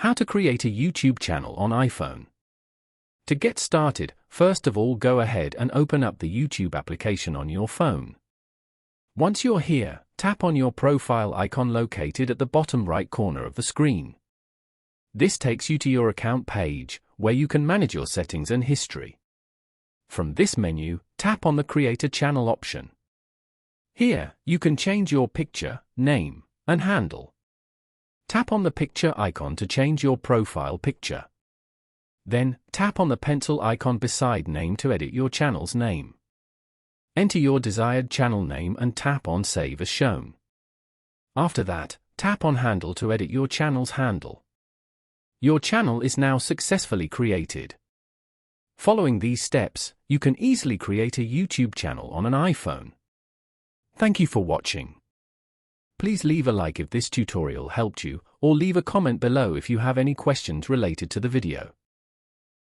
How to create a YouTube channel on iPhone. To get started, first of all go ahead and open up the YouTube application on your phone. Once you're here, tap on your profile icon located at the bottom right corner of the screen. This takes you to your account page, where you can manage your settings and history. From this menu, tap on the Create a Channel option. Here, you can change your picture, name, and handle. Tap on the picture icon to change your profile picture. Then, tap on the pencil icon beside name to edit your channel's name. Enter your desired channel name and tap on Save as shown. After that, tap on Handle to edit your channel's handle. Your channel is now successfully created. Following these steps, you can easily create a YouTube channel on an iPhone. Thank you for watching. Please leave a like if this tutorial helped you, or leave a comment below if you have any questions related to the video.